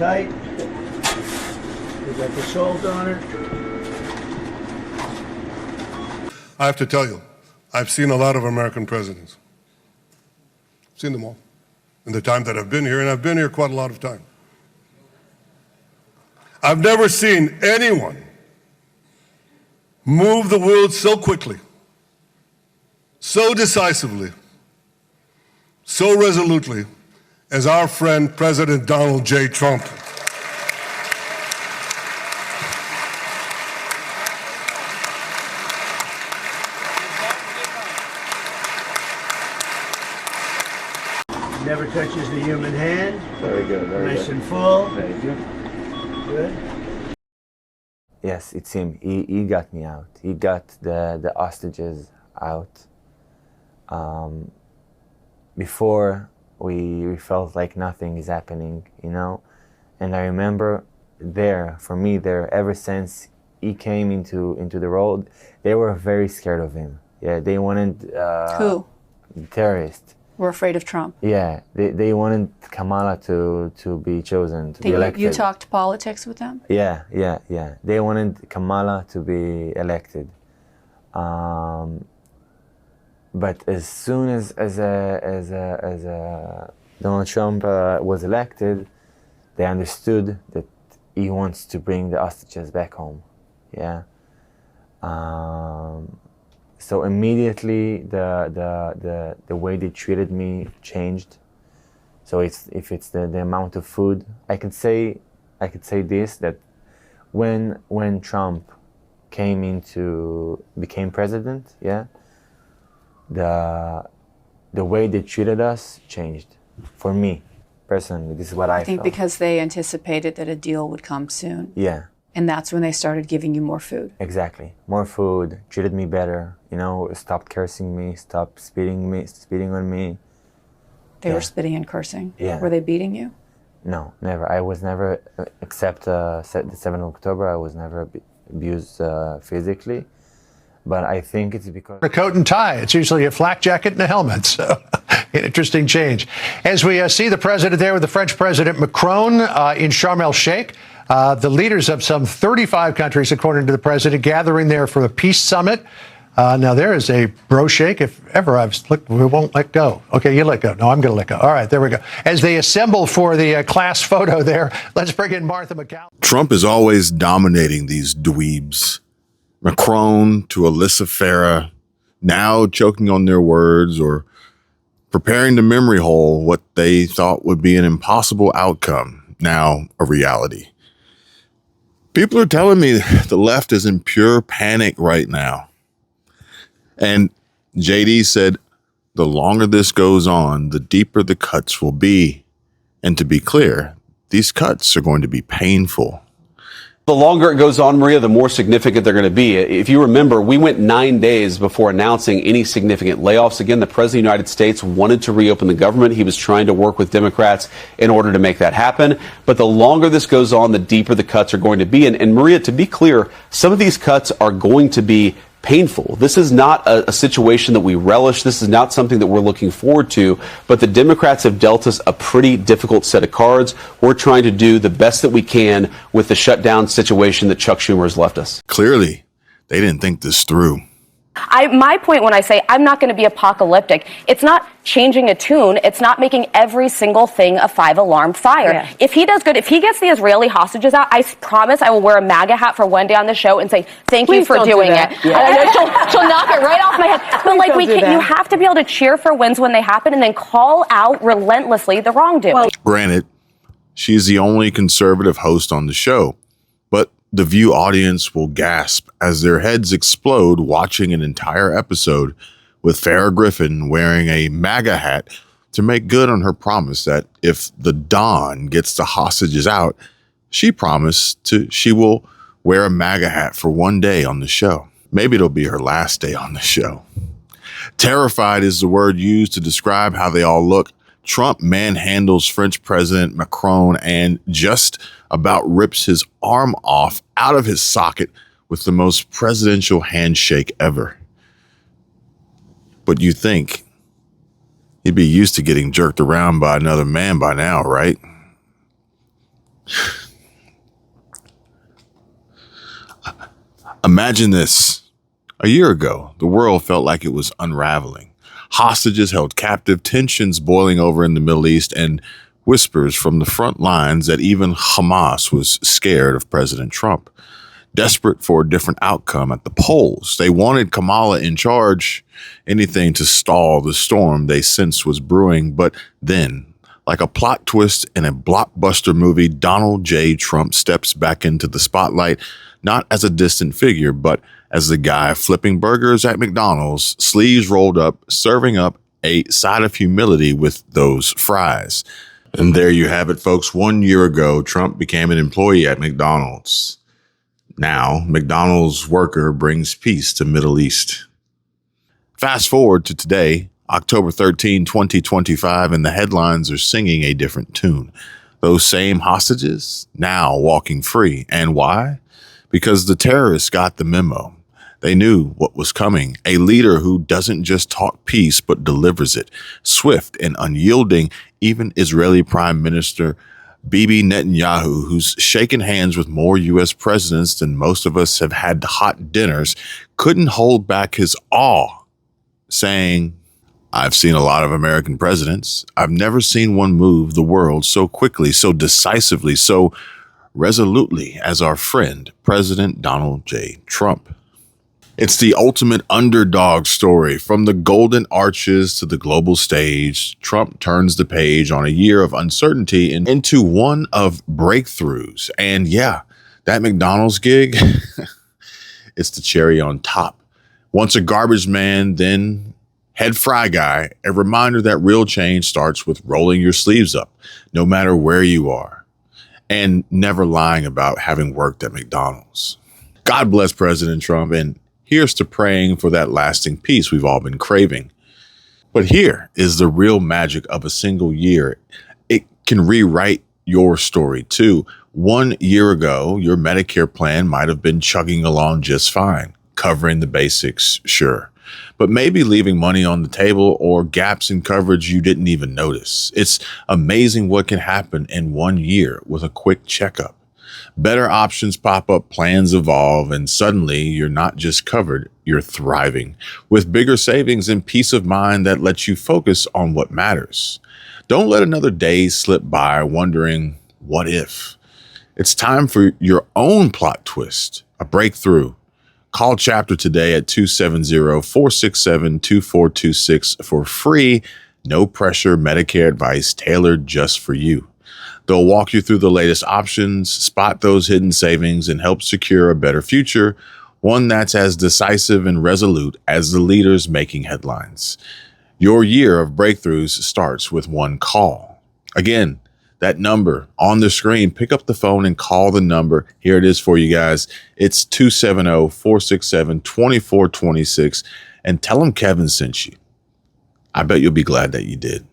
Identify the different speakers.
Speaker 1: tight. We got the salt on it.
Speaker 2: I have to tell you, I've seen a lot of American presidents. Seen them all in the time that I've been here, and I've been here quite a lot of time. I've never seen anyone move the world so quickly, so decisively, so resolutely as our friend President Donald J. Trump.
Speaker 1: Never touches the human hand.
Speaker 3: Very good. Very
Speaker 1: nice
Speaker 3: good.
Speaker 1: and full.
Speaker 3: Very good.
Speaker 1: Good.
Speaker 4: Yes, it's him. He got me out. He got the hostages out. Before we felt like nothing is happening, you know. And I remember for me, ever since he came into the role, they were very scared of him. Yeah, they wanted
Speaker 5: Who?
Speaker 4: Terrorists.
Speaker 5: We're afraid of Trump.
Speaker 4: Yeah, they wanted Kamala to be chosen, to be elected.
Speaker 5: You talked politics with them?
Speaker 4: Yeah. They wanted Kamala to be elected. But as soon as Donald Trump was elected, they understood that he wants to bring the hostages back home. Yeah. So immediately the way they treated me changed. So if it's the amount of food, I could say this, that when Trump became president, yeah, the way they treated us changed. For me, personally, this is what I
Speaker 5: think
Speaker 4: felt.
Speaker 5: because they anticipated that a deal would come soon.
Speaker 4: Yeah.
Speaker 5: And that's when they started giving you more food.
Speaker 4: Exactly. More food, treated me better, you know, stopped cursing me, stopped spitting on me.
Speaker 5: They were spitting and cursing?
Speaker 4: Yeah.
Speaker 5: Were they beating you?
Speaker 4: No, never. I was never, except the 7th of October, I was never abused physically. But I think it's because...
Speaker 6: A coat and tie. It's usually a flak jacket and a helmet. So, an interesting change. As we see the president there with the French President Macron in Sharm el-Sheikh, the leaders of some 35 countries, according to the president, gathering there for a peace summit. Now, there is a bro shake. If ever we won't let go. Okay, you let go. No, I'm going to let go. All right, there we go. As they assemble for the class photo there, let's bring in Martha McCall.
Speaker 7: Trump is always dominating these dweebs. Macron to Alyssa Farah, now choking on their words or preparing to memory hole what they thought would be an impossible outcome, now a reality. People are telling me the left is in pure panic right now. And JD said, the longer this goes on, the deeper the cuts will be. And to be clear, these cuts are going to be painful.
Speaker 8: The longer it goes on, Maria, the more significant they're going to be. If you remember, we went 9 days before announcing any significant layoffs. Again, the President of the United States wanted to reopen the government. He was trying to work with Democrats in order to make that happen. But the longer this goes on, the deeper the cuts are going to be. And Maria, to be clear, some of these cuts are going to be painful. This is not a situation that we relish. This is not something that we're looking forward to. But the Democrats have dealt us a pretty difficult set of cards. We're trying to do the best that we can with the shutdown situation that Chuck Schumer has left us.
Speaker 7: Clearly, they didn't think this through.
Speaker 9: My point when I say I'm not going to be apocalyptic, it's not changing a tune. It's not making every single thing a 5-alarm fire.
Speaker 5: Yeah.
Speaker 9: If he does good, if he gets the Israeli hostages out, I promise I will wear a MAGA hat for one day on the show and say, thank you for doing it. Yeah. She'll knock it right off my head. But like you have to be able to cheer for wins when they happen and then call out relentlessly the wrongdoing.
Speaker 7: Granted, she's the only conservative host on the show, but the View audience will gasp as their heads explode watching an entire episode with Farrah Griffin wearing a MAGA hat to make good on her promise that if the Don gets the hostages out, she will wear a MAGA hat for one day on the show. Maybe it'll be her last day on the show. Terrified is the word used to describe how they all look. Trump manhandles French President Macron and just about rips his arm off out of his socket with the most presidential handshake ever. But you think he'd be used to getting jerked around by another man by now, right? Imagine this. A year ago, the world felt like it was unraveling. Hostages held captive, tensions boiling over in the Middle East, and whispers from the front lines that even Hamas was scared of President Trump. Desperate for a different outcome at the polls, they wanted Kamala in charge, anything to stall the storm they sensed was brewing. But then, like a plot twist in a blockbuster movie, Donald J. Trump steps back into the spotlight, not as a distant figure, but as the guy flipping burgers at McDonald's, sleeves rolled up, serving up a side of humility with those fries. And there you have it, folks. 1 year ago, Trump became an employee at McDonald's. Now, McDonald's worker brings peace to Middle East. Fast forward to today, October 13, 2025, and the headlines are singing a different tune. Those same hostages now walking free. And why? Because the terrorists got the memo. They knew what was coming. A leader who doesn't just talk peace, but delivers it. Swift and unyielding, even Israeli Prime Minister Bibi Netanyahu, who's shaken hands with more U.S. presidents than most of us have had hot dinners, couldn't hold back his awe, saying, "I've seen a lot of American presidents. I've never seen one move the world so quickly, so decisively, so resolutely as our friend, President Donald J. Trump." It's the ultimate underdog story. From the golden arches to the global stage, Trump turns the page on a year of uncertainty and into one of breakthroughs. And yeah, that McDonald's gig, it's the cherry on top. Once a garbage man, then head fry guy, a reminder that real change starts with rolling your sleeves up, no matter where you are, and never lying about having worked at McDonald's. God bless President Trump, and here's to praying for that lasting peace we've all been craving. But here is the real magic of a single year. It can rewrite your story too. 1 year ago, your Medicare plan might have been chugging along just fine, covering the basics, sure, but maybe leaving money on the table or gaps in coverage you didn't even notice. It's amazing what can happen in 1 year with a quick checkup. Better options pop up, plans evolve, and suddenly you're not just covered, you're thriving with bigger savings and peace of mind that lets you focus on what matters. Don't let another day slip by wondering, what if? It's time for your own plot twist, a breakthrough. Call Chapter today at 270-467-2426 for free, no pressure Medicare advice tailored just for you. They'll walk you through the latest options, spot those hidden savings, and help secure a better future, one that's as decisive and resolute as the leaders making headlines. Your year of breakthroughs starts with one call. Again, that number on the screen, pick up the phone and call the number. Here it is for you guys. It's 270-467-2426, and tell them Kevin sent you. I bet you'll be glad that you did.